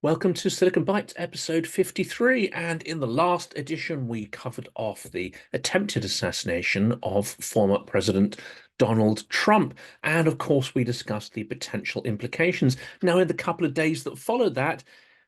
Welcome to Silicon Bites, episode 53. And in the last edition, we covered off the attempted assassination of former President Donald Trump. And of course, we discussed the potential implications. Now, in the couple of days that followed that,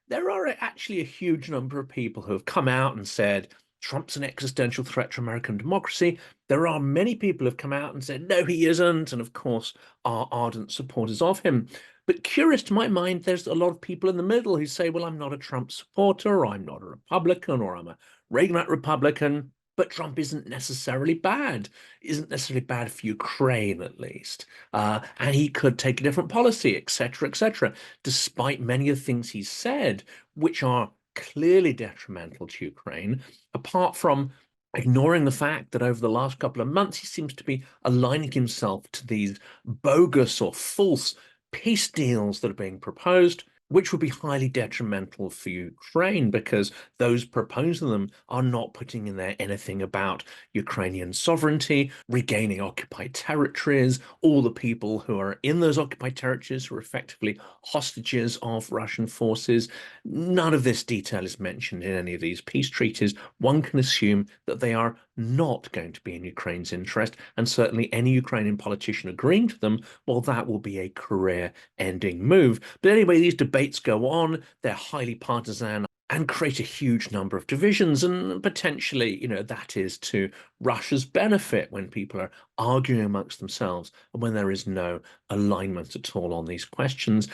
there are actually a huge number of people who have come out and said, Trump's an existential threat to American democracy. There are many people who have come out and said, no, he isn't. And of course, are ardent supporters of him. But curious to my mind, there's a lot of people in the middle who say, well, I'm not a Trump supporter, or I'm not a Republican, or I'm a Reaganite Republican. But Trump isn't necessarily bad, isn't necessarily bad for Ukraine, at least. And he could take a different policy, etc., despite many of the things he's said, which are clearly detrimental to Ukraine, apart from ignoring the fact that over the last couple of months, he seems to be aligning himself to these bogus or false peace deals that are being proposed, which would be highly detrimental for Ukraine because those proposing them are not putting in there anything about Ukrainian sovereignty, regaining occupied territories, all the people who are in those occupied territories who are effectively hostages of Russian forces. None of this detail is mentioned in any of these peace treaties. One can assume that they are not going to be in Ukraine's interest, and certainly any Ukrainian politician agreeing to them, well, that will be a career-ending move. But anyway, these debates go on, they're highly partisan and create a huge number of divisions, and potentially, that is to Russia's benefit when people are arguing amongst themselves and when there is no alignment at all on these questions.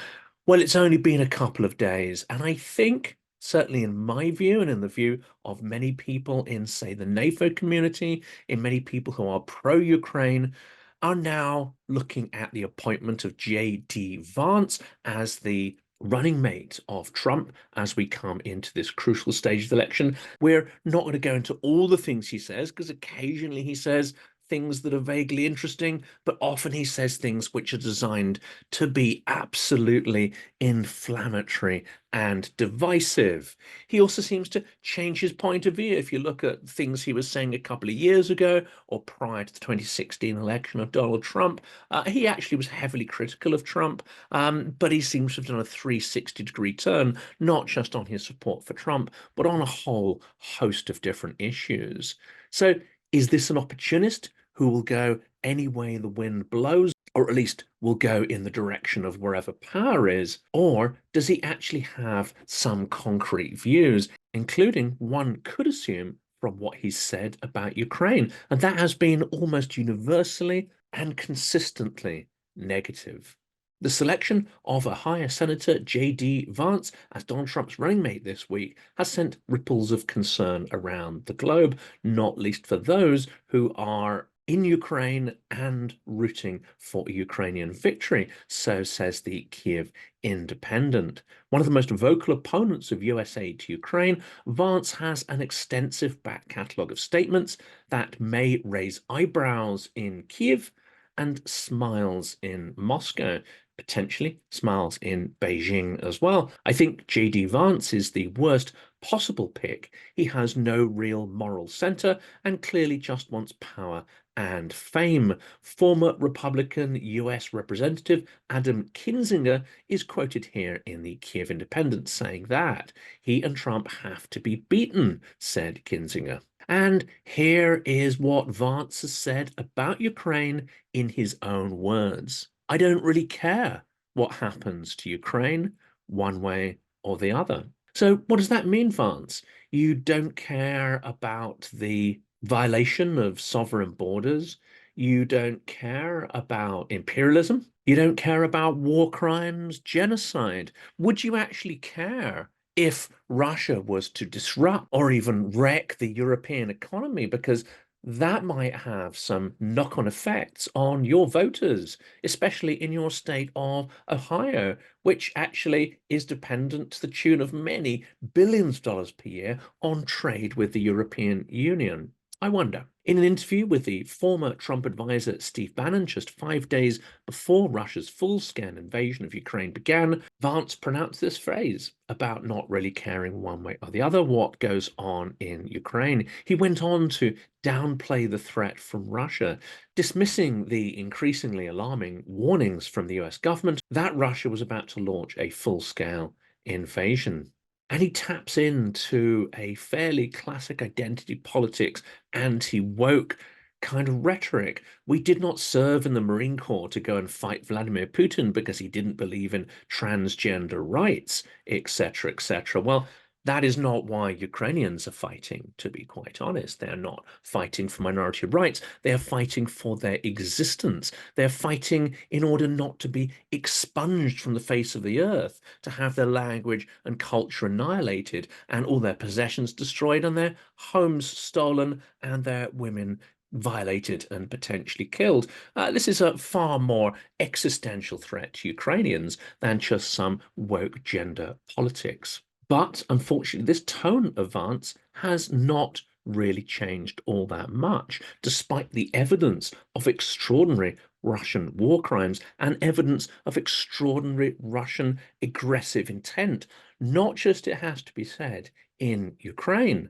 Well, it's only been a couple of days, and I think, certainly in my view and in the view of many people in, say, the NATO community, in many people who are pro-Ukraine, are now looking at the appointment of J.D. Vance as the running mate of Trump as we come into this crucial stage of the election. We're not going to go into all the things he says, because occasionally he says things that are vaguely interesting, but often he says things which are designed to be absolutely inflammatory and divisive. He also seems to change his point of view. If you look at things he was saying a couple of years ago or prior to the 2016 election of Donald Trump, he actually was heavily critical of Trump, but he seems to have done a 360-degree turn, not just on his support for Trump, but on a whole host of different issues. So is this an opportunist who will go any way the wind blows, or at least will go in the direction of wherever power is? Or does he actually have some concrete views, including, one could assume, from what he's said about Ukraine? And that has been almost universally and consistently negative. The selection of Ohio Senator J.D. Vance as Donald Trump's running mate this week has sent ripples of concern around the globe, not least for those who are in Ukraine and rooting for a Ukrainian victory, so says the KYIV Independent. One of the most vocal opponents of US aid to Ukraine, Vance has an extensive back catalogue of statements that may raise eyebrows in Kyiv and smiles in Moscow, potentially smiles in Beijing as well. I think J.D. Vance is the worst possible pick. He has no real moral center and clearly just wants power and fame. Former Republican US Representative Adam Kinzinger is quoted here in the Kyiv Independent saying that he and Trump have to be beaten, said Kinzinger. And here is what Vance has said about Ukraine in his own words. I don't really care what happens to Ukraine, one way or the other. So what does that mean, Vance? You don't care about the violation of sovereign borders? You don't care about imperialism? You don't care about war crimes, genocide? Would you actually care if Russia was to disrupt or even wreck the European economy? Because that might have some knock-on effects on your voters, especially in your state of Ohio, which actually is dependent to the tune of many billions of dollars per year on trade with the European Union. I wonder. In an interview with the former Trump advisor Steve Bannon just 5 days before Russia's full-scale invasion of Ukraine began, Vance pronounced this phrase about not really caring one way or the other what goes on in Ukraine. He went on to downplay the threat from Russia, dismissing the increasingly alarming warnings from the US government that Russia was about to launch a full-scale invasion. And he taps into a fairly classic identity politics, anti-woke kind of rhetoric. We did not serve in the Marine Corps to go and fight Vladimir Putin because he didn't believe in transgender rights, etc., etc. Well, that is not why Ukrainians are fighting, to be quite honest. They're not fighting for minority rights. They're fighting for their existence. They're fighting in order not to be expunged from the face of the earth, to have their language and culture annihilated, and all their possessions destroyed, and their homes stolen, and their women violated and potentially killed. This is a far more existential threat to Ukrainians than just some woke gender politics. But unfortunately, this tone of Vance has not really changed all that much, despite the evidence of extraordinary Russian war crimes and evidence of extraordinary Russian aggressive intent, not just, it has to be said, in Ukraine,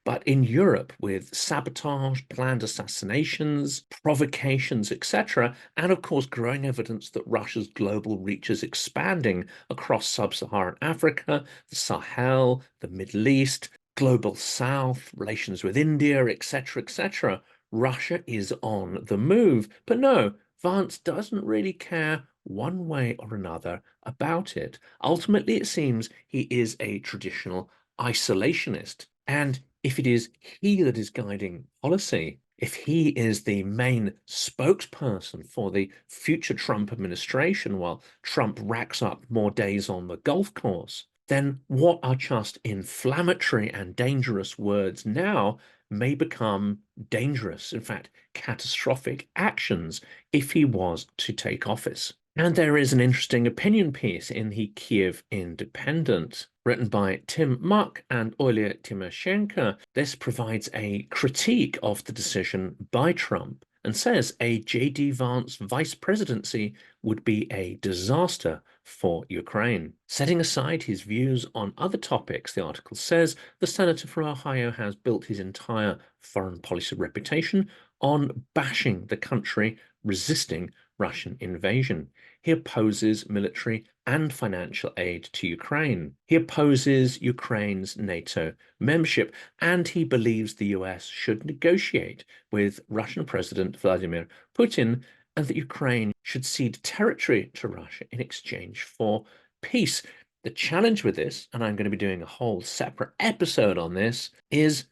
but in Europe, with sabotage, planned assassinations, provocations, etc., and of course, growing evidence that Russia's global reach is expanding across sub-Saharan Africa, the Sahel, the Middle East, global South, relations with India, etc., etc. Russia is on the move. But no, Vance doesn't really care one way or another about it. Ultimately, it seems he is a traditional isolationist. And if it is he that is guiding policy, if he is the main spokesperson for the future Trump administration while Trump racks up more days on the golf course, then what are just inflammatory and dangerous words now may become dangerous, in fact, catastrophic actions if he was to take office. And there is an interesting opinion piece in the Kyiv Independent, written by Tim Muck and Olia Tymoshenko. This provides a critique of the decision by Trump and says a J.D. Vance vice presidency would be a disaster for Ukraine. Setting aside his views on other topics, the article says the senator from Ohio has built his entire foreign policy reputation on bashing the country resisting Russian invasion. He opposes military and financial aid to Ukraine. He opposes Ukraine's NATO membership, and he believes the US should negotiate with Russian President Vladimir Putin and that Ukraine should cede territory to Russia in exchange for peace. The challenge with this, and I'm going to be doing a whole separate episode on this, is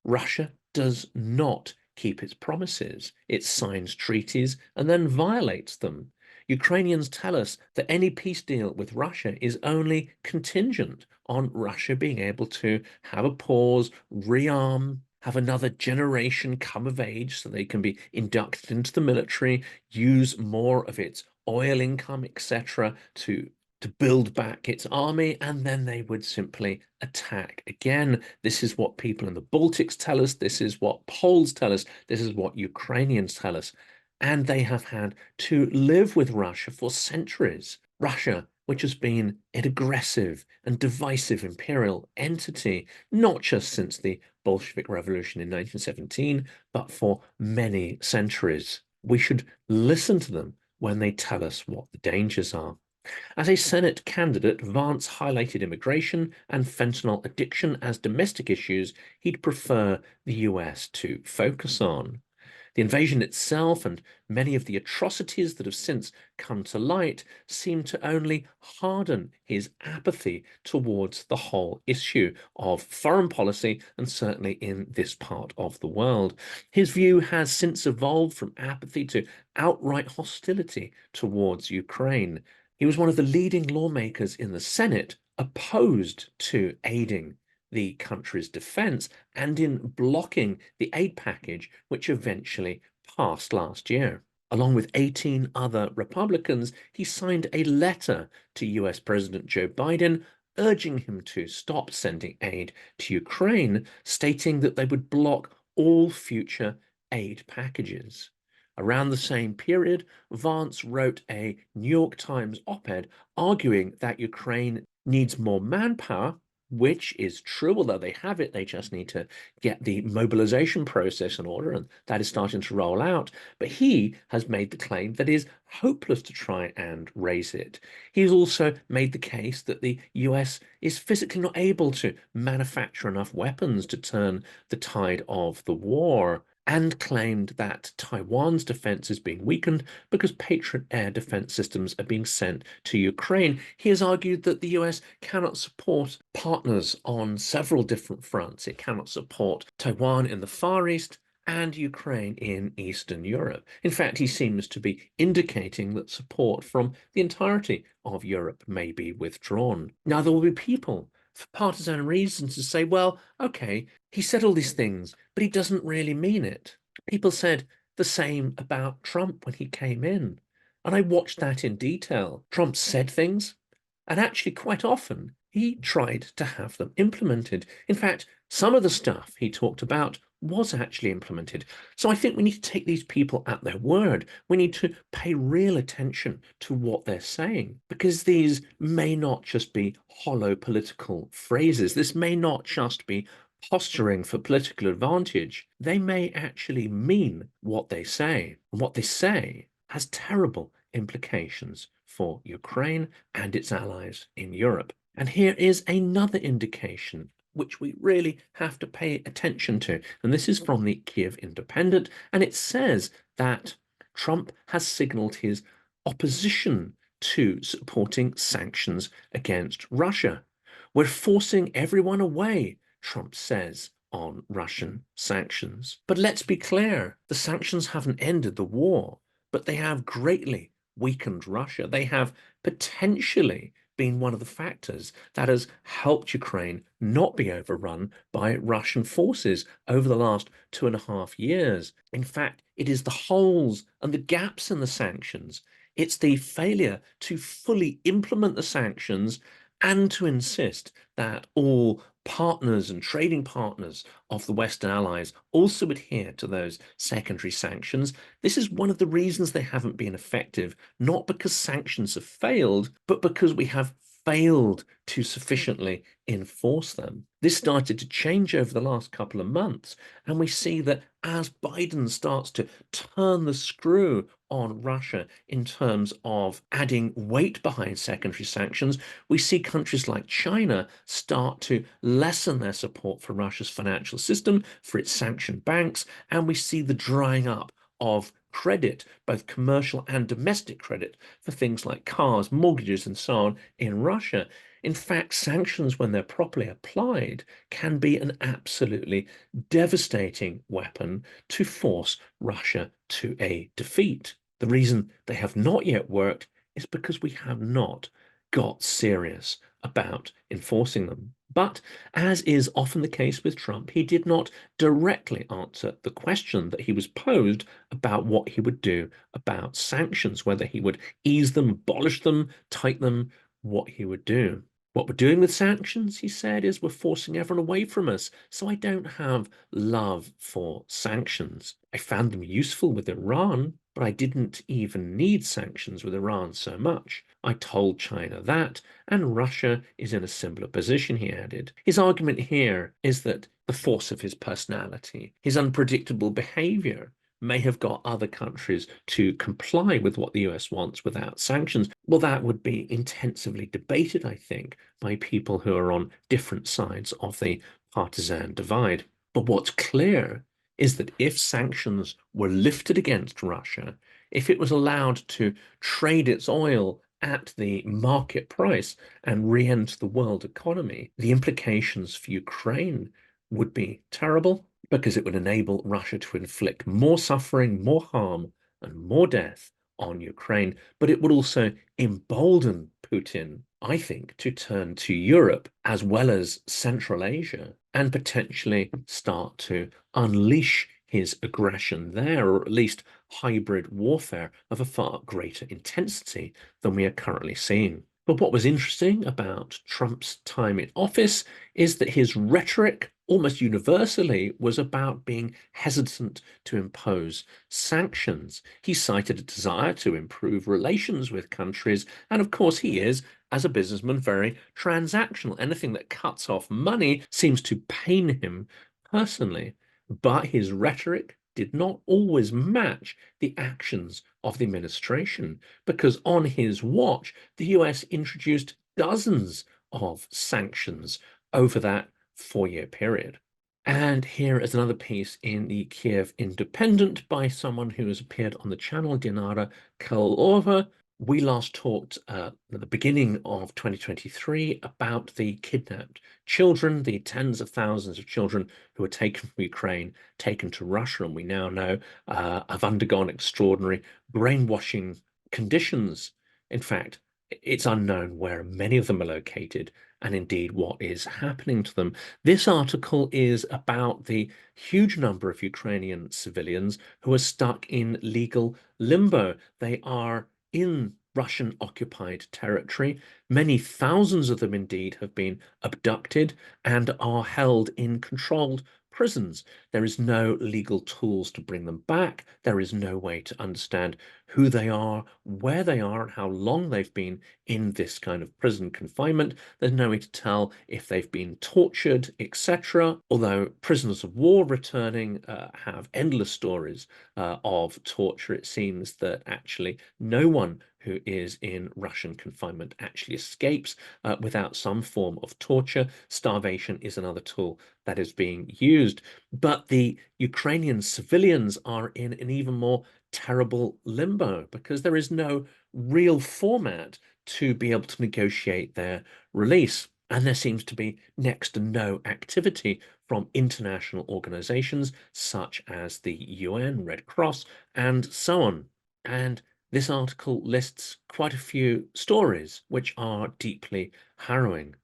Russia does not keep its promises. It signs treaties and then violates them. Ukrainians tell us that any peace deal with Russia is only contingent on Russia being able to have a pause, rearm, have another generation come of age so they can be inducted into the military, use more of its oil income, etc., to build back its army, and then they would simply attack again. This is what people in the Baltics tell us. This is what Poles tell us. This is what Ukrainians tell us. And they have had to live with Russia for centuries. Russia, which has been an aggressive and divisive imperial entity, not just since the Bolshevik Revolution in 1917, but for many centuries. We should listen to them when they tell us what the dangers are. As a Senate candidate, Vance highlighted immigration and fentanyl addiction as domestic issues he'd prefer the US to focus on. The invasion itself and many of the atrocities that have since come to light seem to only harden his apathy towards the whole issue of foreign policy, and certainly in this part of the world. His view has since evolved from apathy to outright hostility towards Ukraine. He was one of the leading lawmakers in the Senate opposed to aiding the country's defense and in blocking the aid package, which eventually passed last year. Along with 18 other Republicans, he signed a letter to US President Joe Biden urging him to stop sending aid to Ukraine, stating that they would block all future aid packages. Around the same period, Vance wrote a New York Times op-ed arguing that Ukraine needs more manpower, which is true, although they have it, they just need to get the mobilization process in order, and that is starting to roll out. But he has made the claim that it is hopeless to try and raise it. He's also made the case that the US is physically not able to manufacture enough weapons to turn the tide of the war, and claimed that Taiwan's defense is being weakened because Patriot air defense systems are being sent to Ukraine. He has argued that the US cannot support partners on several different fronts. It cannot support Taiwan in the Far East and Ukraine in Eastern Europe. In fact, he seems to be indicating that support from the entirety of Europe may be withdrawn. Now, there will be people for partisan reasons to say, well, okay, he said all these things, but he doesn't really mean it. People said the same about Trump when he came in. And I watched that in detail. Trump said things, and actually quite often he tried to have them implemented. In fact, some of the stuff he talked about was actually implemented. So I think we need to take these people at their word. We need to pay real attention to what they're saying, because these may not just be hollow political phrases. This may not just be posturing for political advantage. They may actually mean what they say. And what they say has terrible implications for Ukraine and its allies in Europe. And here is another indication which we really have to pay attention to. And this is from the Kyiv Independent, and it says that Trump has signaled his opposition to supporting sanctions against Russia. We're forcing everyone away, Trump says on Russian sanctions. But let's be clear, the sanctions haven't ended the war, but they have greatly weakened Russia. They have potentially been one of the factors that has helped Ukraine not be overrun by Russian forces over the last 2.5 years. In fact, it is the holes and the gaps in the sanctions. It's the failure to fully implement the sanctions and to insist that all partners and trading partners of the Western allies also adhere to those secondary sanctions. This is one of the reasons they haven't been effective, not because sanctions have failed, but because we have failed to sufficiently enforce them. This started to change over the last couple of months, and we see that as Biden starts to turn the screw on Russia in terms of adding weight behind secondary sanctions, we see countries like China start to lessen their support for Russia's financial system, for its sanctioned banks, and we see the drying up of credit, both commercial and domestic credit, for things like cars, mortgages, and so on in Russia. In fact, sanctions, when they're properly applied, can be an absolutely devastating weapon to force Russia to a defeat. The reason they have not yet worked is because we have not got serious about enforcing them. But as is often the case with Trump, he did not directly answer the question that he was posed about what he would do about sanctions, whether he would ease them, abolish them, tighten them, what he would do. What we're doing with sanctions, he said, is we're forcing everyone away from us. So I don't have love for sanctions. I found them useful with Iran, but I didn't even need sanctions with Iran so much. I told China that, and Russia is in a similar position, he added. His argument here is that the force of his personality, his unpredictable behavior, may have got other countries to comply with what the US wants without sanctions. Well, that would be intensively debated, I think, by people who are on different sides of the partisan divide. But what's clear is that if sanctions were lifted against Russia, if it was allowed to trade its oil at the market price and re-enter the world economy, the implications for Ukraine would be terrible, because it would enable Russia to inflict more suffering, more harm, and more death on Ukraine. But it would also embolden Putin, I think, to turn to Europe as well as Central Asia and potentially start to unleash his aggression there, or at least hybrid warfare of a far greater intensity than we are currently seeing. But what was interesting about Trump's time in office is that his rhetoric almost universally was about being hesitant to impose sanctions. He cited a desire to improve relations with countries, and of course he is, as a businessman, very transactional. Anything that cuts off money seems to pain him personally, but his rhetoric did not always match the actions of the administration, because on his watch, the US introduced dozens of sanctions over that 4-year period. And here is another piece in the Kiev Independent by someone who has appeared on the channel, Dinara Kalova. We last talked at the beginning of 2023 about the kidnapped children, the tens of thousands of children who were taken from Ukraine, taken to Russia, and we now know have undergone extraordinary brainwashing conditions. In fact, it's unknown where many of them are located and indeed what is happening to them. This article is about the huge number of Ukrainian civilians who are stuck in legal limbo. They are in Russian-occupied territory. Many thousands of them indeed have been abducted and are held in controlled prisons. There is no legal tools to bring them back. There is no way to understand who they are, where they are, and how long they've been in this kind of prison confinement. There's no way to tell if they've been tortured, etc. Although prisoners of war returning have endless stories of torture, it seems that actually no one who is in Russian confinement actually escapes without some form of torture. Starvation is another tool that is being used. But the Ukrainian civilians are in an even more terrible limbo because there is no real format to be able to negotiate their release. And there seems to be next to no activity from international organizations such as the UN, Red Cross, and so on. And this article lists quite a few stories which are deeply harrowing.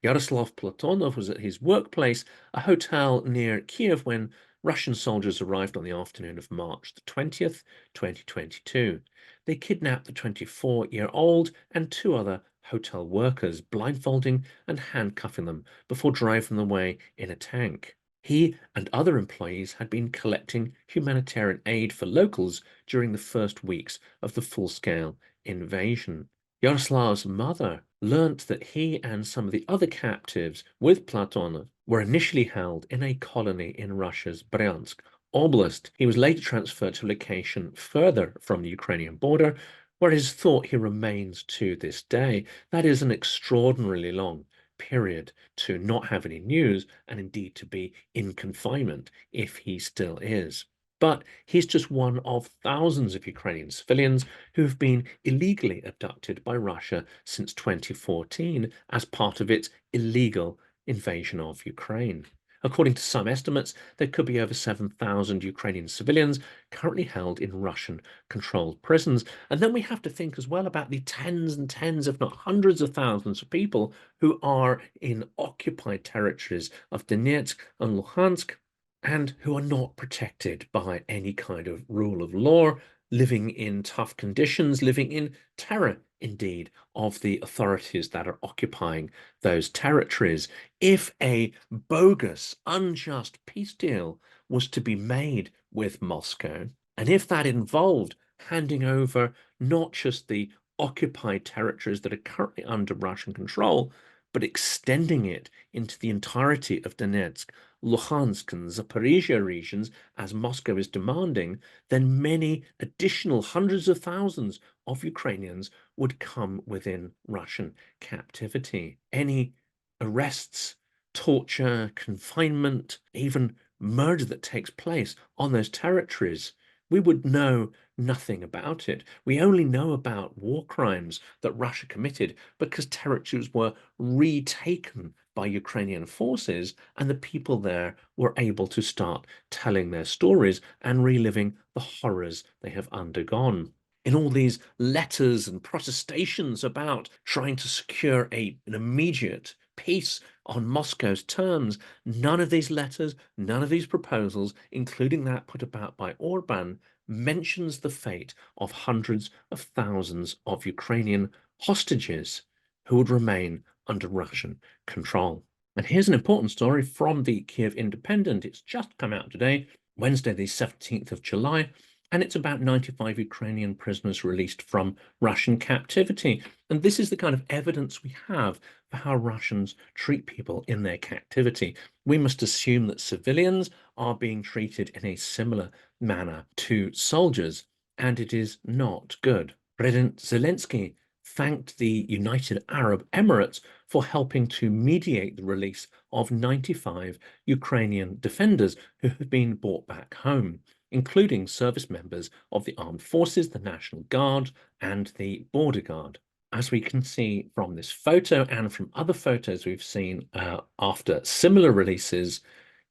Yaroslav Platonov was at his workplace, a hotel near Kiev, when Russian soldiers arrived on the afternoon of March the 20th, 2022. They kidnapped the 24-year-old and 2 other hotel workers, blindfolding and handcuffing them before driving them away in a tank. He and other employees had been collecting humanitarian aid for locals during the first weeks of the full-scale invasion. Yaroslav's mother learnt that he and some of the other captives with Platonov were initially held in a colony in Russia's Bryansk Oblast. He was later transferred to a location further from the Ukrainian border, where it is thought he remains to this day. That is an extraordinarily long period to not have any news and indeed to be in confinement if he still is. But he's just one of thousands of Ukrainian civilians who have been illegally abducted by Russia since 2014 as part of its illegal invasion of Ukraine. According to some estimates, there could be over 7,000 Ukrainian civilians currently held in Russian-controlled prisons. And then we have to think as well about the tens and tens, if not hundreds of thousands of people who are in occupied territories of Donetsk and Luhansk and who are not protected by any kind of rule of law, living in tough conditions, living in terror, indeed, of the authorities that are occupying those territories. If a bogus, unjust peace deal was to be made with Moscow, and if that involved handing over not just the occupied territories that are currently under Russian control, but extending it into the entirety of Donetsk, Luhansk and Zaporizhia regions, as Moscow is demanding, then many additional hundreds of thousands of Ukrainians would come within Russian captivity. Any arrests, torture, confinement, even murder that takes place on those territories, we would know nothing about it. We only know about war crimes that Russia committed because territories were retaken by Ukrainian forces, and the people there were able to start telling their stories and reliving the horrors they have undergone. In all these letters and protestations about trying to secure an immediate peace on Moscow's terms, none of these letters, none of these proposals, including that put about by Orban, mentions the fate of hundreds of thousands of Ukrainian hostages who would remain under Russian control. And here's an important story from the Kyiv Independent. It's just come out today, Wednesday, the 17th of July, and it's about 95 Ukrainian prisoners released from Russian captivity. And this is the kind of evidence we have for how Russians treat people in their captivity. We must assume that civilians are being treated in a similar manner to soldiers, and it is not good. President Zelenskyy thanked the United Arab Emirates for helping to mediate the release of 95 Ukrainian defenders who have been brought back home, including service members of the armed forces, the National Guard, and the Border Guard. As we can see from this photo and from other photos we've seen after similar releases,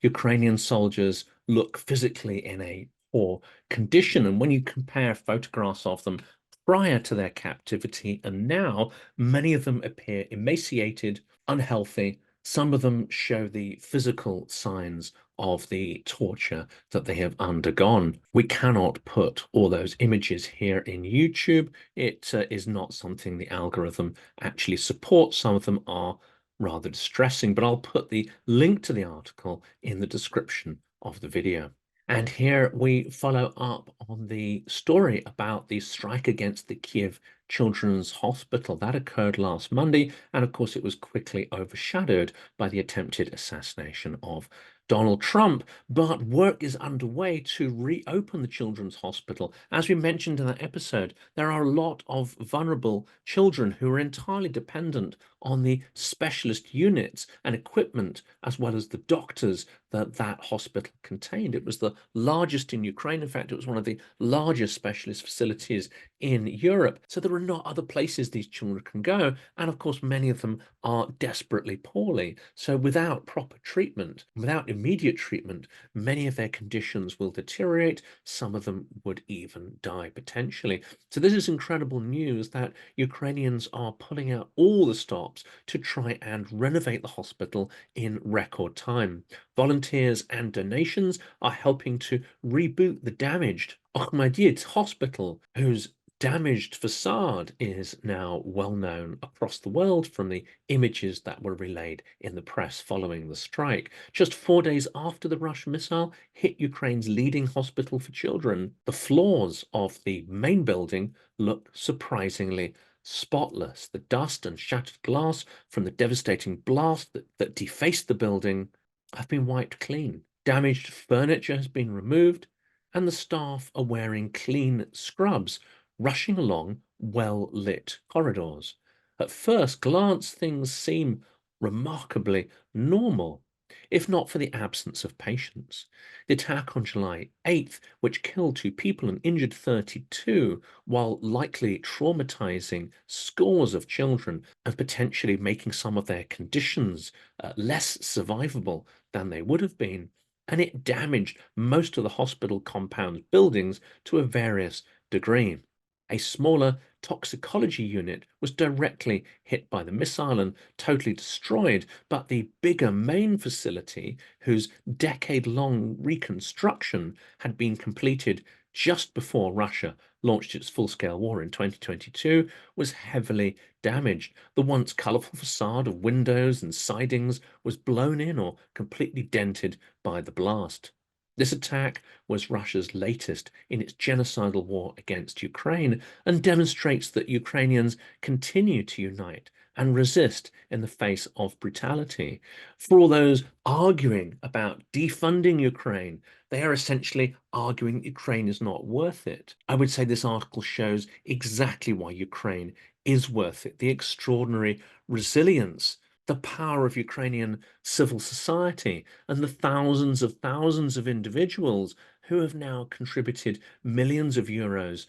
Ukrainian soldiers look physically in a poor condition. And when you compare photographs of them prior to their captivity and now, many of them appear emaciated, unhealthy. Some of them show the physical signs of the torture that they have undergone. We cannot put all those images here in YouTube. It is not something the algorithm actually supports. Some of them are rather distressing, but I'll put the link to the article in the description of the video. And here we follow up on the story about the strike against the Kyiv Children's Hospital. That occurred last Monday, and of course it was quickly overshadowed by the attempted assassination of Donald Trump, but work is underway to reopen the Children's Hospital. As we mentioned in that episode, there are a lot of vulnerable children who are entirely dependent on the specialist units and equipment, as well as the doctors that hospital contained. It was the largest in Ukraine. In fact, it was one of the largest specialist facilities in Europe. So there are not other places these children can go. And of course, many of them are desperately poorly. So without proper treatment, without immediate treatment, many of their conditions will deteriorate. Some of them would even die potentially. So this is incredible news that Ukrainians are pulling out all the stops to try and renovate the hospital in record time. Volunteers and donations are helping to reboot the damaged Ahmediyat Hospital, whose damaged facade is now well known across the world from the images that were relayed in the press following the strike. Just 4 days after the Russian missile hit Ukraine's leading hospital for children, the floors of the main building look surprisingly spotless. The dust and shattered glass from the devastating blast that defaced the building have been wiped clean. Damaged furniture has been removed, and the staff are wearing clean scrubs, rushing along well-lit corridors. At first glance, things seem remarkably normal, if not for the absence of patients. The attack on July 8th, which killed 2 people and injured 32, while likely traumatizing scores of children and potentially making some of their conditions less survivable than they would have been, and it damaged most of the hospital compound's buildings to a various degree. A smaller toxicology unit was directly hit by the missile and totally destroyed, but the bigger main facility, whose decade-long reconstruction had been completed just before Russia launched its full-scale war in 2022, was heavily damaged. The once colourful facade of windows and sidings was blown in or completely dented by the blast. This attack was Russia's latest in its genocidal war against Ukraine and demonstrates that Ukrainians continue to unite and resist in the face of brutality. For all those arguing about defunding Ukraine, they are essentially arguing Ukraine is not worth it. I would say this article shows exactly why Ukraine is worth it. The extraordinary resilience, the power of Ukrainian civil society, and the thousands of individuals who have now contributed millions of euros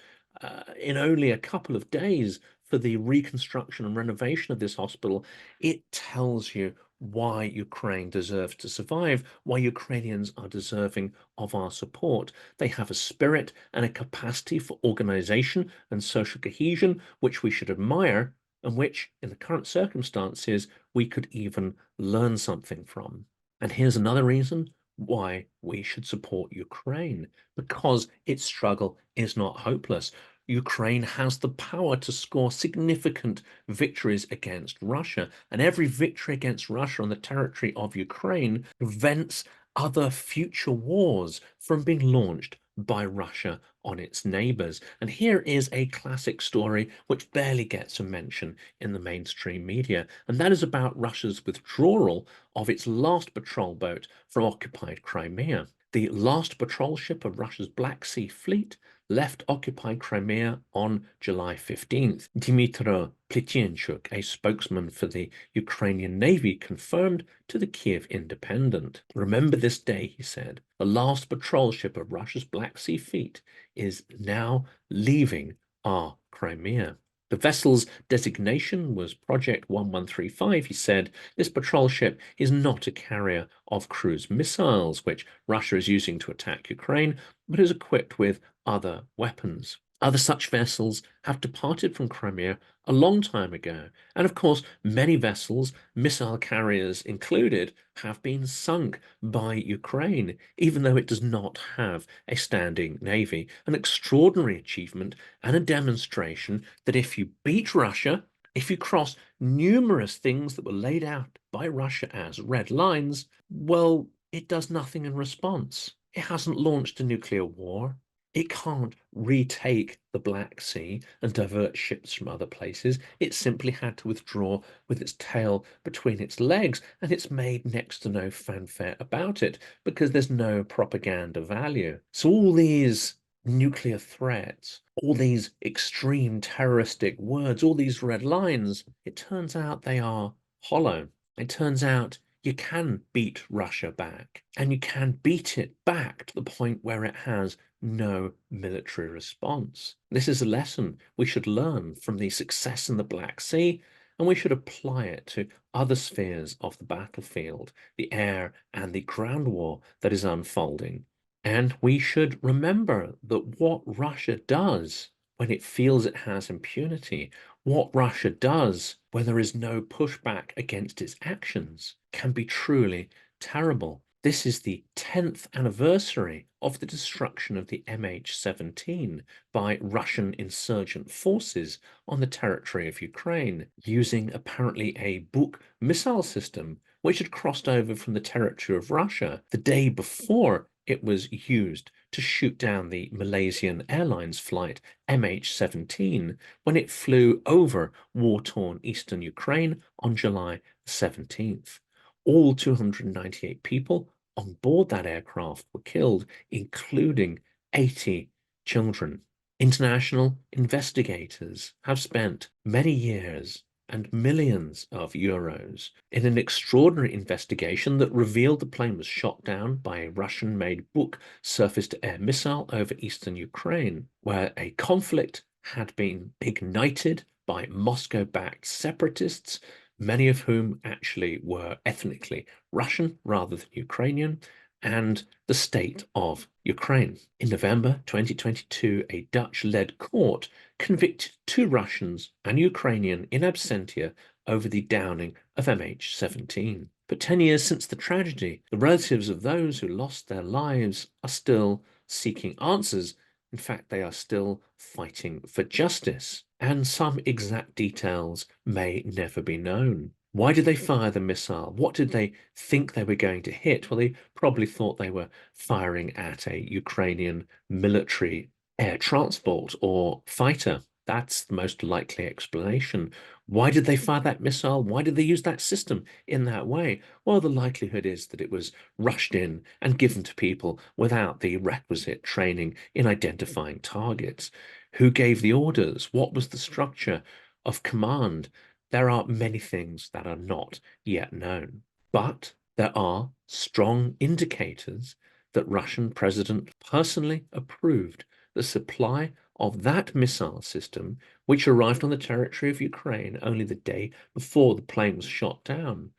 in only a couple of days for the reconstruction and renovation of this hospital. It tells you why Ukraine deserves to survive, why Ukrainians are deserving of our support. They have a spirit and a capacity for organization and social cohesion, which we should admire, and which, in the current circumstances, we could even learn something from. And here's another reason why we should support Ukraine, because its struggle is not hopeless. Ukraine has the power to score significant victories against Russia, and every victory against Russia on the territory of Ukraine prevents other future wars from being launched by Russia on its neighbors. And here is a classic story which barely gets a mention in the mainstream media, and that is about Russia's withdrawal of its last patrol boat from occupied Crimea. The last patrol ship of Russia's Black Sea Fleet left occupied Crimea on July 15th. Dmytro Plityentchuk, a spokesman for the Ukrainian Navy, confirmed to the KYIV Independent. "Remember this day," he said. "The last patrol ship of Russia's Black Sea Fleet is now leaving our Crimea." The vessel's designation was Project 1135, he said. This patrol ship is not a carrier of cruise missiles, which Russia is using to attack Ukraine, but is equipped with other weapons. Other such vessels have departed from Crimea a long time ago, and of course, many vessels, missile carriers included, have been sunk by Ukraine, even though it does not have a standing navy. An extraordinary achievement and a demonstration that if you beat Russia, if you cross numerous things that were laid out by Russia as red lines, well, it does nothing in response. It hasn't launched a nuclear war. It can't retake the Black Sea and divert ships from other places. It simply had to withdraw with its tail between its legs, and it's made next to no fanfare about it because there's no propaganda value. So all these nuclear threats, all these extreme terroristic words, all these red lines, it turns out they are hollow. It turns out you can beat Russia back, and you can beat it back to the point where it has no military response. This is a lesson we should learn from the success in the Black Sea, and we should apply it to other spheres of the battlefield, the air and the ground war that is unfolding. And we should remember that what Russia does when it feels it has impunity, what Russia does when there is no pushback against its actions, can be truly terrible. This is the 10th anniversary of the destruction of the MH17 by Russian insurgent forces on the territory of Ukraine, using apparently a Buk missile system which had crossed over from the territory of Russia the day before it was used to shoot down the Malaysian Airlines flight MH17 when it flew over war-torn eastern Ukraine on July 17th. All 298 people on board that aircraft were killed, including 80 children. International investigators have spent many years and millions of euros in an extraordinary investigation that revealed the plane was shot down by a Russian-made Buk surface-to-air missile over eastern Ukraine, where a conflict had been ignited by Moscow-backed separatists, many of whom actually were ethnically Russian rather than Ukrainian, and the state of Ukraine. In November 2022, a Dutch-led court convicted 2 Russians and Ukrainian in absentia over the downing of MH17. But 10 years since the tragedy, the relatives of those who lost their lives are still seeking answers. In fact, they are still fighting for justice, and some exact details may never be known. Why did they fire the missile? What did they think they were going to hit? Well, they probably thought they were firing at a Ukrainian military air transport or fighter. That's the most likely explanation. Why did they fire that missile? Why did they use that system in that way? Well, the likelihood is that it was rushed in and given to people without the requisite training in identifying targets. Who gave the orders? What was the structure of command? There are many things that are not yet known, but there are strong indicators that Russian President personally approved the supply of that missile system, which arrived on the territory of Ukraine only the day before the plane was shot down.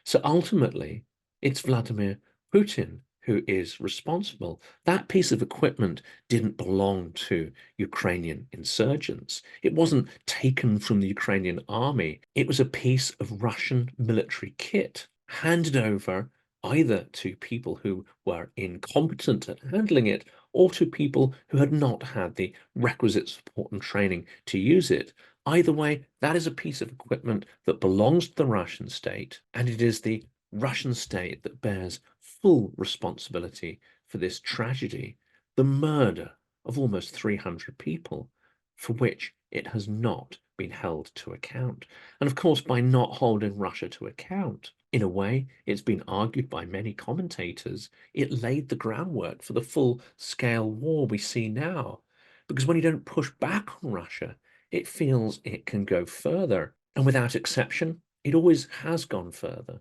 So ultimately, it's Vladimir Putin who is responsible. That piece of equipment didn't belong to Ukrainian insurgents. It wasn't taken from the Ukrainian army. It was a piece of Russian military kit handed over either to people who were incompetent at handling it or to people who had not had the requisite support and training to use it. Either way, that is a piece of equipment that belongs to the Russian state, and it is the Russian state that bears full responsibility for this tragedy, the murder of almost 300 people, for which it has not been held to account. And of course, by not holding Russia to account, in a way, it's been argued by many commentators, it laid the groundwork for the full-scale war we see now. Because when you don't push back on Russia, it feels it can go further. And without exception, it always has gone further.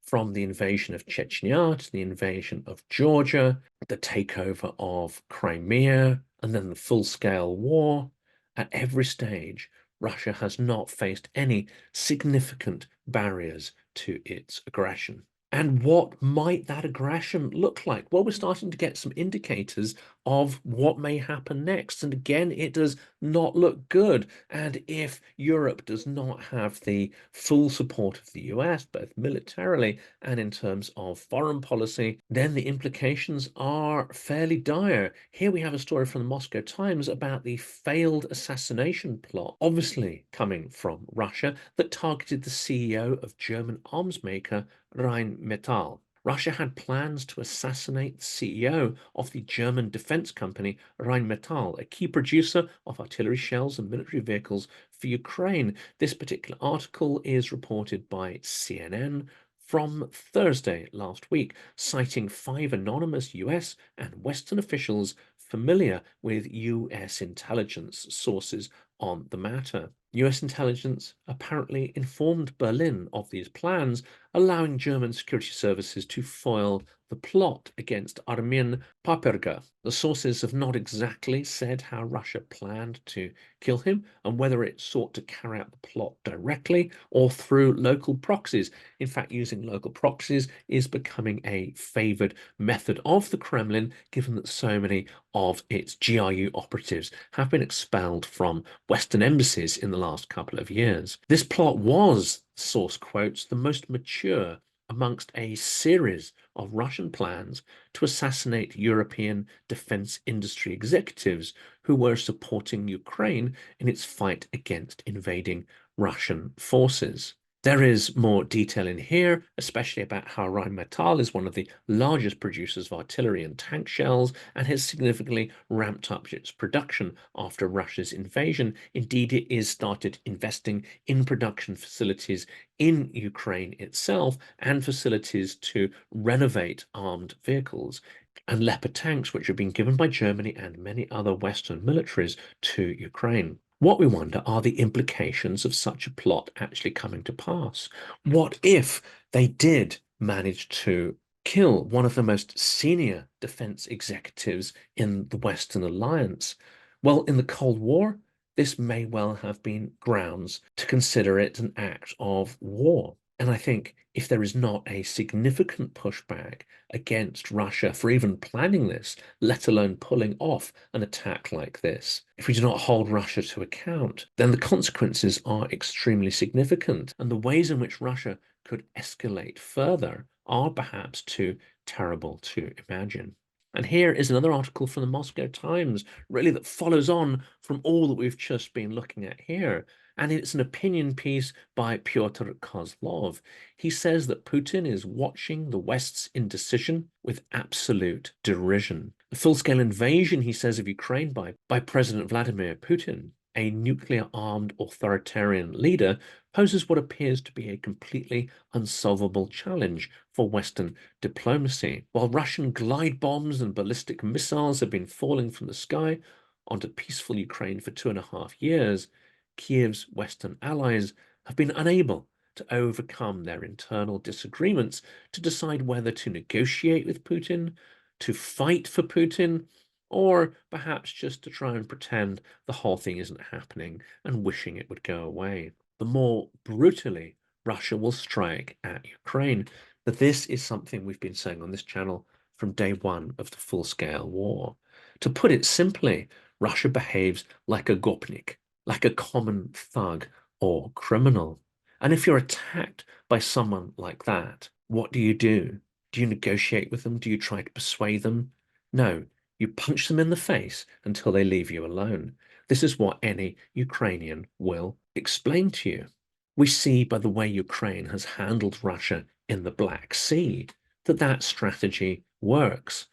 From the invasion of Chechnya to the invasion of Georgia, the takeover of Crimea, and then the full-scale war, at every stage, Russia has not faced any significant barriers to its aggression. And what might that aggression look like? Well, we're starting to get some indicators of what may happen next. And again, it does not look good. And if Europe does not have the full support of the US, both militarily and in terms of foreign policy, then the implications are fairly dire. Here we have a story from the Moscow Times about the failed assassination plot, obviously coming from Russia, that targeted the CEO of German arms maker Rheinmetall. Russia had plans to assassinate the CEO of the German defense company Rheinmetall, a key producer of artillery shells and military vehicles for Ukraine. This particular article is reported by CNN from Thursday last week, citing 5 anonymous US and Western officials familiar with US intelligence sources on the matter. US intelligence apparently informed Berlin of these plans, allowing German security services to foil the plot against Armin Paperga. The sources have not exactly said how Russia planned to kill him and whether it sought to carry out the plot directly or through local proxies. In fact, using local proxies is becoming a favored method of the Kremlin, given that so many of its GRU operatives have been expelled from Western embassies in the last couple of years. This plot was, source quotes, the most mature amongst a series of Russian plans to assassinate European defense industry executives who were supporting Ukraine in its fight against invading Russian forces. There is more detail in here, especially about how Rheinmetall is one of the largest producers of artillery and tank shells and has significantly ramped up its production after Russia's invasion. Indeed, it is started investing in production facilities in Ukraine itself and facilities to renovate armed vehicles and Leopard tanks, which have been given by Germany and many other Western militaries to Ukraine. What we wonder are the implications of such a plot actually coming to pass. What if they did manage to kill one of the most senior defense executives in the Western alliance? Well, in the Cold War, this may well have been grounds to consider it an act of war. And I think if there is not a significant pushback against Russia for even planning this, let alone pulling off an attack like this, if we do not hold Russia to account, then the consequences are extremely significant. And the ways in which Russia could escalate further are perhaps too terrible to imagine. And here is another article from the Moscow Times, really that follows on from all that we've just been looking at here. And it's an opinion piece by Pyotr Kozlov. He says that Putin is watching the West's indecision with absolute derision. The full-scale invasion, he says, of Ukraine by President Vladimir Putin, a nuclear-armed authoritarian leader, poses what appears to be a completely unsolvable challenge for Western diplomacy. While Russian glide bombs and ballistic missiles have been falling from the sky onto peaceful Ukraine for 2.5 years, Kiev's Western allies have been unable to overcome their internal disagreements to decide whether to negotiate with Putin, to fight for Putin, or perhaps just to try and pretend the whole thing isn't happening and wishing it would go away. The more brutally Russia will strike at Ukraine. But this is something we've been saying on this channel from day one of the full-scale war. To put it simply, Russia behaves like a gopnik, like a common thug or criminal. And if you're attacked by someone like that, what do? Do you negotiate with them? Do you try to persuade them? No, You punch them in the face until they leave you alone. This is what any Ukrainian will explain to you. We see by the way Ukraine has handled Russia in the Black Sea that that strategy works.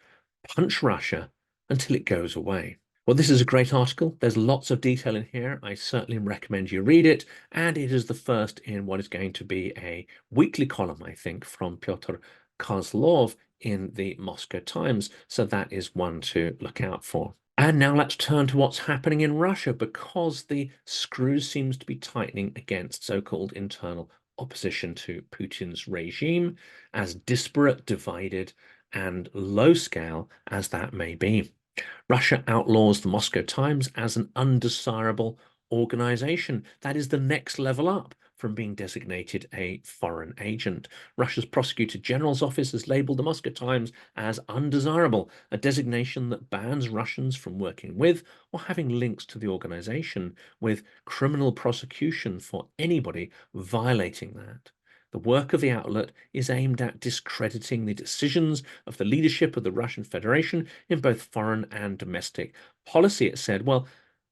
Punch Russia until it goes away. Well, this is a great article. There's lots of detail in here. I certainly recommend you read it. And it is the first in what is going to be a weekly column, I think, from Pyotr Kozlov in the Moscow Times. So that is one to look out for. And now let's turn to what's happening in Russia, because the screw seems to be tightening against so-called internal opposition to Putin's regime, as disparate, divided, and low scale as that may be. Russia outlaws the Moscow Times as an undesirable organization. That is the next level up from being designated a foreign agent. Russia's Prosecutor General's office has labeled the Moscow Times as undesirable, a designation that bans Russians from working with or having links to the organization, with criminal prosecution for anybody violating that. The work of the outlet is aimed at discrediting the decisions of the leadership of the Russian Federation in both foreign and domestic policy. It said, well,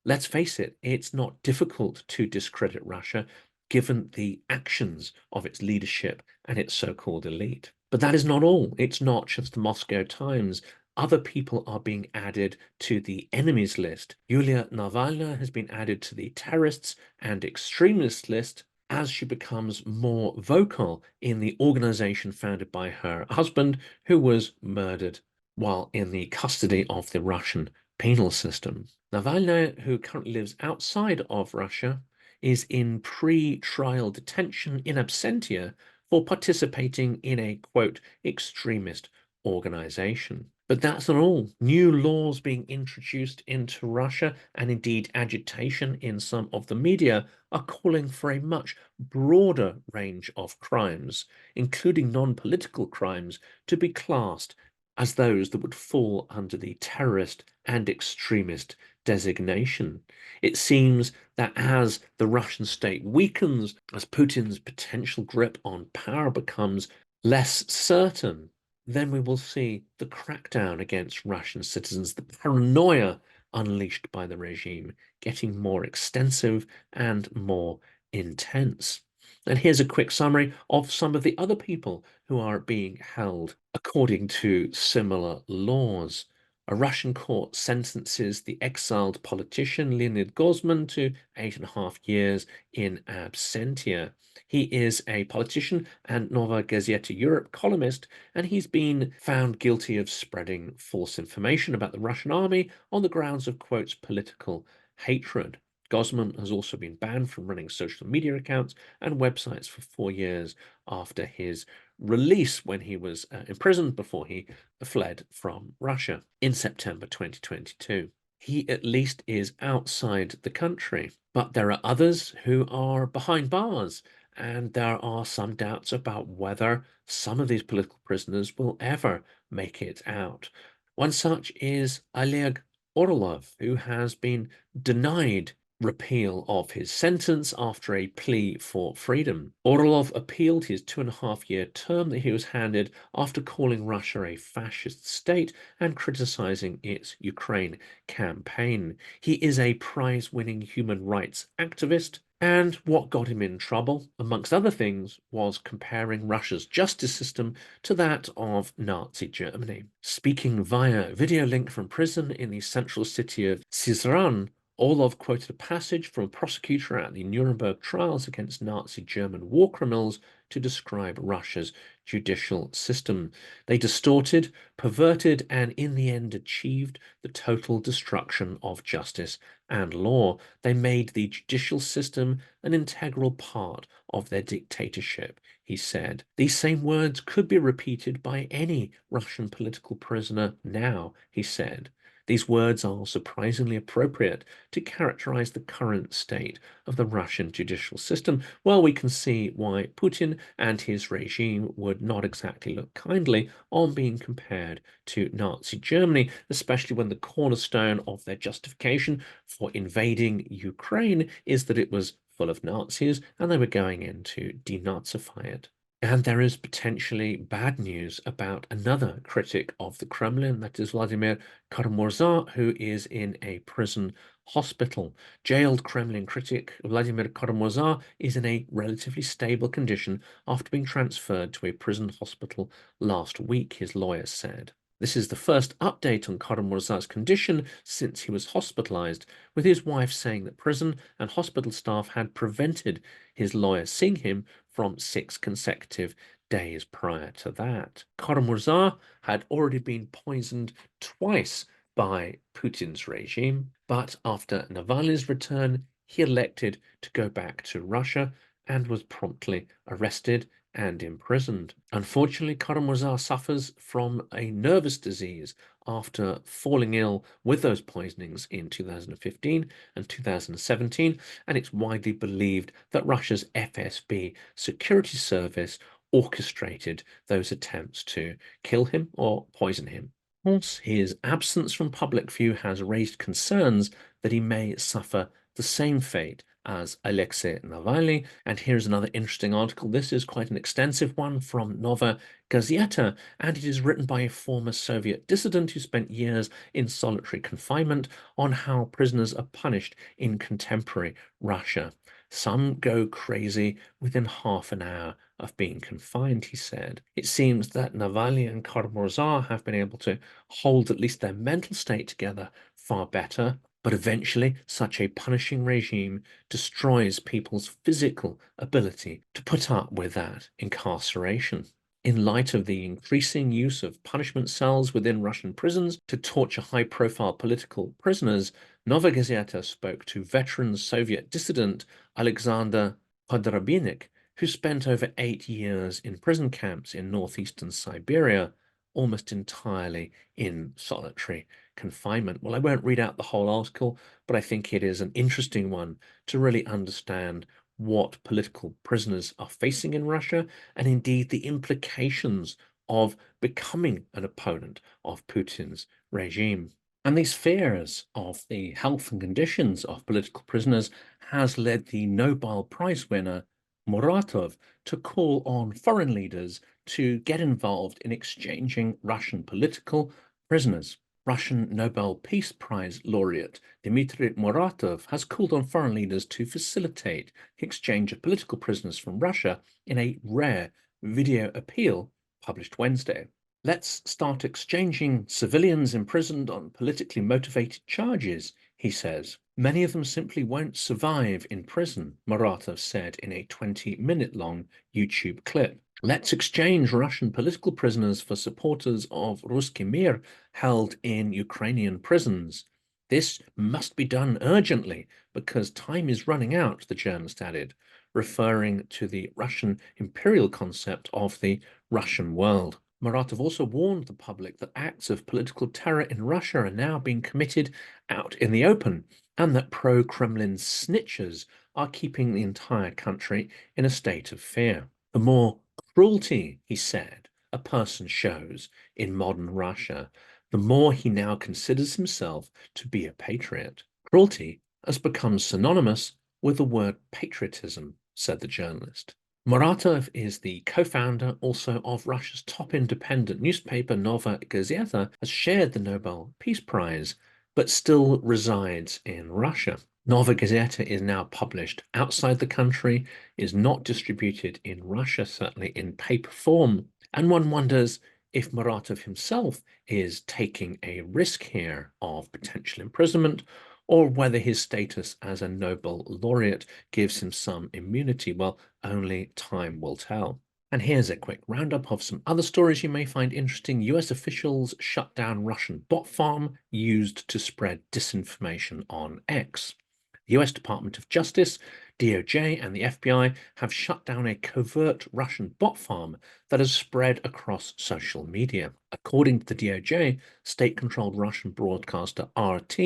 let's face it, it's not difficult to discredit Russia given the actions of its leadership and its so-called elite. But that is not all. It's not just the Moscow Times. Other people are being added to the enemies list. Yulia Navalny has been added to the terrorists and extremists list as she becomes more vocal in the organization founded by her husband, who was murdered while in the custody of the Russian penal system. Navalny, who currently lives outside of Russia, is in pre-trial detention in absentia for participating in a, quote, extremist organization. But that's not all. New laws being introduced into Russia, and indeed agitation in some of the media, are calling for a much broader range of crimes, including non-political crimes, to be classed as those that would fall under the terrorist and extremist designation. It seems that as the Russian state weakens, as Putin's potential grip on power becomes less certain, then we will see the crackdown against Russian citizens, the paranoia unleashed by the regime, getting more extensive and more intense. And here's a quick summary of some of the other people who are being held according to similar laws. A Russian court sentences the exiled politician Leonid Gozman to 8.5 years in absentia. He is a politician and NOVAYA GAZETA Europe columnist, and he's been found guilty of spreading false information about the Russian army on the grounds of, quote, political hatred. Gozman has also been banned from running social media accounts and websites for 4 years after his release, when he was imprisoned before he fled from Russia in September 2022. He at least is outside the country, but there are others who are behind bars, and there are some doubts about whether some of these political prisoners will ever make it out. One such is Oleg Orlov, who has been denied repeal of his sentence after a plea for freedom. Orlov appealed his 2.5-year term that he was handed after calling Russia a fascist state and criticizing its Ukraine campaign. He is a prize-winning human rights activist, and what got him in trouble, amongst other things, was comparing Russia's justice system to that of Nazi Germany. Speaking via video link from prison in the central city of Syzran, Orlov quoted a passage from a prosecutor at the Nuremberg trials against Nazi German war criminals to describe Russia's judicial system. They distorted, perverted, and in the end achieved the total destruction of justice and law. They made the judicial system an integral part of their dictatorship, he said. These same words could be repeated by any Russian political prisoner now, he said. These words are surprisingly appropriate to characterize the current state of the Russian judicial system. Well, we can see why Putin and his regime would not exactly look kindly on being compared to Nazi Germany, especially when the cornerstone of their justification for invading Ukraine is that it was full of Nazis and they were going in to denazify it. And there is potentially bad news about another critic of the Kremlin, that is Vladimir Kara-Murza, who is in a prison hospital. Jailed Kremlin critic Vladimir Kara-Murza is in a relatively stable condition after being transferred to a prison hospital last week, his lawyer said. This is the first update on Kara-Murza's condition since he was hospitalized, with his wife saying that prison and hospital staff had prevented his lawyer seeing him from 6 consecutive days prior to that. Kara-Murza had already been poisoned twice by Putin's regime, but after Navalny's return, he elected to go back to Russia and was promptly arrested and imprisoned. Unfortunately, Kara-Murza suffers from a nervous disease after falling ill with those poisonings in 2015 and 2017, and it's widely believed that Russia's FSB security service orchestrated those attempts to kill him or poison him. Of course, his absence from public view has raised concerns that he may suffer the same fate as Alexei Navalny. And here's another interesting article. This is quite an extensive one from NOVAYA GAZETA, and it is written by a former Soviet dissident who spent years in solitary confinement on how prisoners are punished in contemporary Russia. Some go crazy within half an hour of being confined, he said. It seems that Navalny and Kara-Murza have been able to hold at least their mental state together far better, but eventually such a punishing regime destroys people's physical ability to put up with that incarceration. In light of the increasing use of punishment cells within Russian prisons to torture high-profile political prisoners, Novaya Gazeta spoke to veteran Soviet dissident Alexander Podrobinik, who spent over 8 years in prison camps in northeastern Siberia, almost entirely in solitary confinement. Well, I won't read out the whole article, but I think it is an interesting one to really understand what political prisoners are facing in Russia, and indeed the implications of becoming an opponent of Putin's regime. And these fears of the health and conditions of political prisoners has led the Nobel Prize winner Muratov to call on foreign leaders to get involved in exchanging Russian political prisoners. Russian Nobel Peace Prize laureate Dmitry Muratov has called on foreign leaders to facilitate the exchange of political prisoners from Russia in a rare video appeal published Wednesday. Let's start exchanging civilians imprisoned on politically motivated charges, he says. Many of them simply won't survive in prison, Muratov said in a 20-minute-long YouTube clip. Let's exchange Russian political prisoners for supporters of Ruski Mir held in Ukrainian prisons. This must be done urgently because time is running out, the journalist added, referring to the Russian imperial concept of the Russian world. Muratov also warned the public that acts of political terror in Russia are now being committed out in the open, and that pro-Kremlin snitchers are keeping the entire country in a state of fear. The more cruelty, he said, a person shows in modern Russia, the more he now considers himself to be a patriot. Cruelty has become synonymous with the word patriotism, said the journalist. Muratov is the co-founder also of Russia's top independent newspaper Novaya Gazeta, has shared the Nobel Peace Prize, but still resides in Russia. Novaya Gazeta is now published outside the country, is not distributed in Russia, certainly in paper form, and one wonders if Muratov himself is taking a risk here of potential imprisonment, or whether his status as a Nobel laureate gives him some immunity. Well, only time will tell. And here's a quick roundup of some other stories you may find interesting. US officials shut down Russian bot farm used to spread disinformation on X. The US Department of Justice, DOJ, and the FBI have shut down a covert Russian bot farm that has spread across social media. According to the DOJ, state-controlled Russian broadcaster RT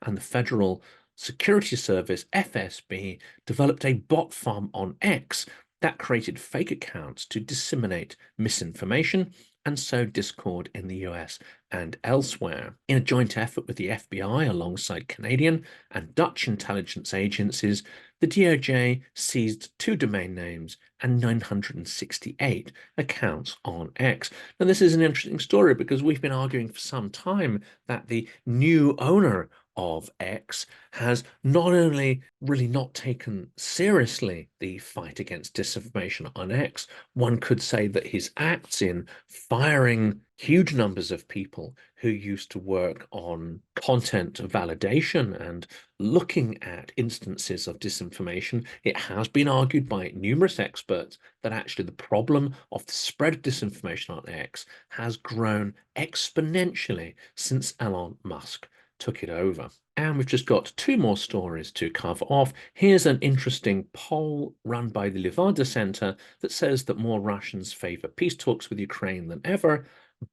and the Federal Security Service, FSB, developed a bot farm on X That created fake accounts to disseminate misinformation and sow discord in the US and elsewhere. In a joint effort with the FBI alongside Canadian and Dutch intelligence agencies, the DOJ seized 2 domain names and 968 accounts on X. Now, this is an interesting story because we've been arguing for some time that the new owner of X has not only really not taken seriously the fight against disinformation on X, one could say that his acts in firing huge numbers of people who used to work on content validation and looking at instances of disinformation, it has been argued by numerous experts that actually the problem of the spread of disinformation on X has grown exponentially since Elon Musk took it over. And we've just got 2 more stories to cover off. Here's an interesting poll run by the Levada Center that says that more Russians favor peace talks with Ukraine than ever,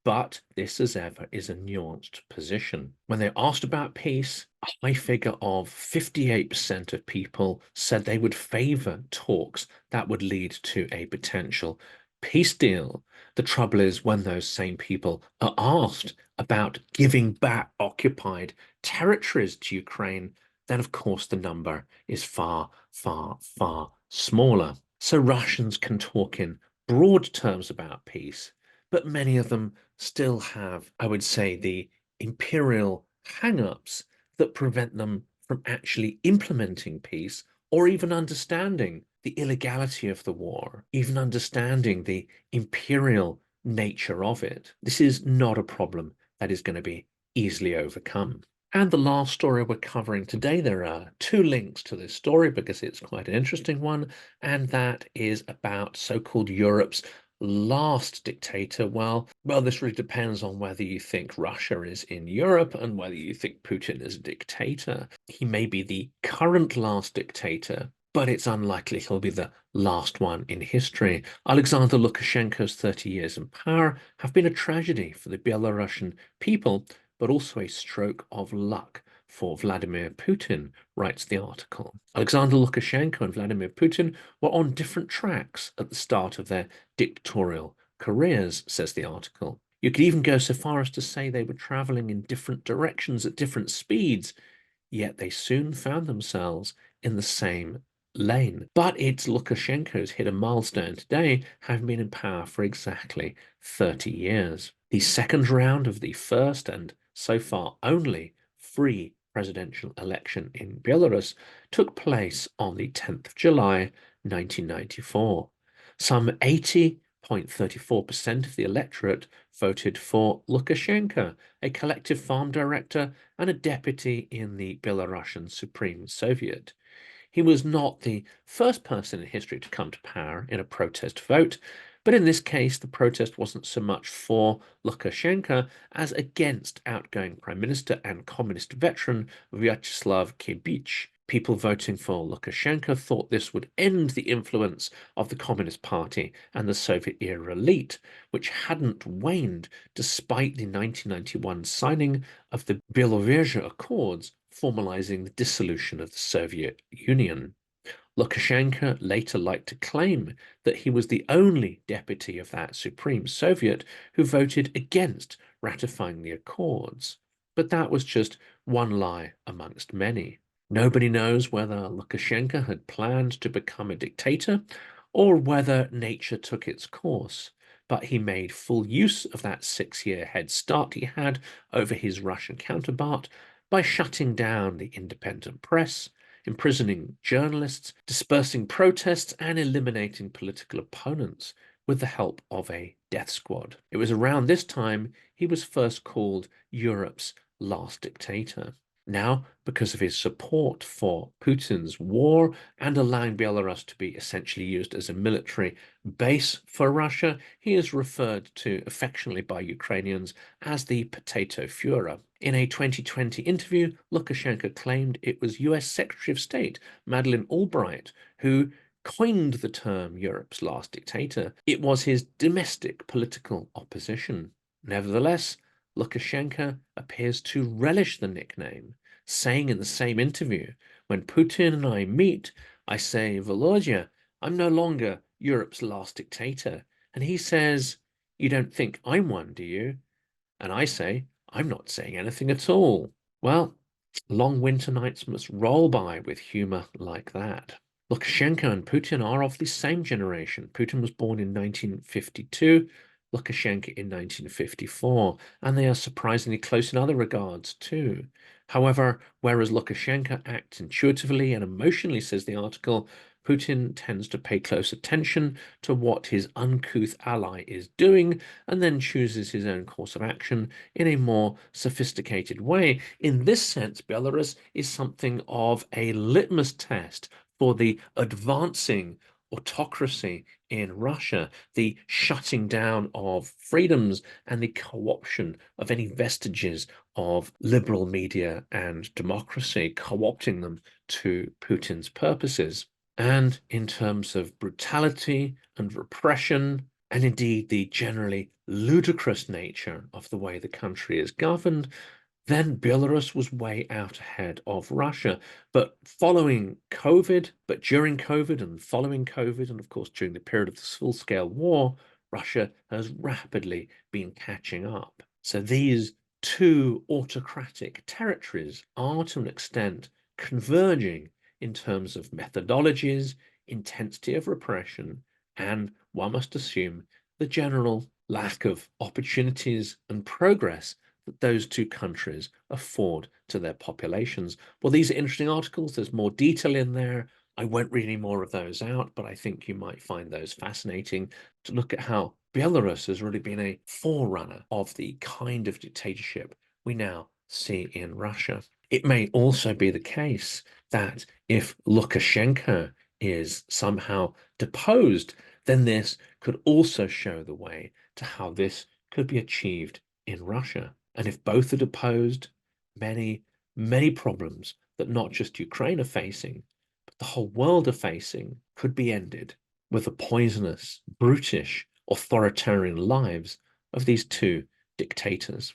but this, as ever, is a nuanced position. When they're asked about peace, a high figure of 58% of people said they would favor talks that would lead to a potential peace deal. The trouble is when those same people are asked about giving back occupied territories to Ukraine, then of course the number is far, far, far smaller. So Russians can talk in broad terms about peace, but many of them still have, I would say, the imperial hang-ups that prevent them from actually implementing peace or even understanding the illegality of the war, even understanding the imperial nature of it. This is not a problem that is going to be easily overcome. And the last story we're covering today, there are 2 links to this story because it's quite an interesting one, and that is about so-called Europe's last dictator. Well, this really depends on whether you think Russia is in Europe and whether you think Putin is a dictator. He may be the current last dictator, but it's unlikely he'll be the last one in history. Alexander Lukashenko's 30 years in power have been a tragedy for the Belarusian people, but also a stroke of luck for Vladimir Putin, writes the article. Alexander Lukashenko and Vladimir Putin were on different tracks at the start of their dictatorial careers, says the article. You could even go so far as to say they were traveling in different directions at different speeds, yet they soon found themselves in the same lane. But it's Lukashenko's hit a milestone today, having been in power for exactly 30 years. The second round of the first and so far only free presidential election in Belarus took place on the 10th of July, 1994. Some 80.34% of the electorate voted for Lukashenko, a collective farm director and a deputy in the Belarusian Supreme Soviet. He was not the first person in history to come to power in a protest vote, but in this case, the protest wasn't so much for Lukashenko as against outgoing Prime Minister and communist veteran Vyacheslav Kebysh. People voting for Lukashenko thought this would end the influence of the Communist Party and the Soviet-era elite, which hadn't waned despite the 1991 signing of the Belovesia Accords, formalizing the dissolution of the Soviet Union. Lukashenko later liked to claim that he was the only deputy of that Supreme Soviet who voted against ratifying the Accords. But that was just one lie amongst many. Nobody knows whether Lukashenko had planned to become a dictator or whether nature took its course, but he made full use of that 6-year head start he had over his Russian counterpart by shutting down the independent press, imprisoning journalists, dispersing protests, and eliminating political opponents with the help of a death squad. It was around this time he was first called Europe's last dictator. Now, because of his support for Putin's war and allowing Belarus to be essentially used as a military base for Russia, he is referred to affectionately by Ukrainians as the Potato Führer. In a 2020 interview, Lukashenko claimed it was US Secretary of State Madeleine Albright who coined the term Europe's last dictator. It was his domestic political opposition. Nevertheless, Lukashenko appears to relish the nickname, saying in the same interview, "When Putin and I meet, I say, Volodya, I'm no longer Europe's last dictator. And he says, "You don't think I'm one, do you?" And I say, "I'm not saying anything at all." Well, long winter nights must roll by with humor like that. Lukashenko and Putin are of the same generation. Putin was born in 1952, Lukashenko in 1954, and they are surprisingly close in other regards too. However, whereas Lukashenko acts intuitively and emotionally, says the article, Putin tends to pay close attention to what his uncouth ally is doing and then chooses his own course of action in a more sophisticated way. In this sense, Belarus is something of a litmus test for the advancing autocracy in Russia, the shutting down of freedoms and the co-option of any vestiges of liberal media and democracy, co-opting them to Putin's purposes. And in terms of brutality and repression, and indeed the generally ludicrous nature of the way the country is governed, then Belarus was way out ahead of Russia. But during COVID and following COVID, and of course during the period of this full-scale war, Russia has rapidly been catching up. So these two autocratic territories are to an extent converging in terms of methodologies, intensity of repression, and one must assume the general lack of opportunities and progress that those two countries afford to their populations. Well, these are interesting articles. There's more detail in there. I won't read any more of those out, but I think you might find those fascinating to look at how Belarus has really been a forerunner of the kind of dictatorship we now see in Russia. It may also be the case that if Lukashenko is somehow deposed, then this could also show the way to how this could be achieved in Russia. And if both are deposed, many, many problems that not just Ukraine are facing, but the whole world are facing could be ended with the poisonous, brutish, authoritarian lives of these two dictators.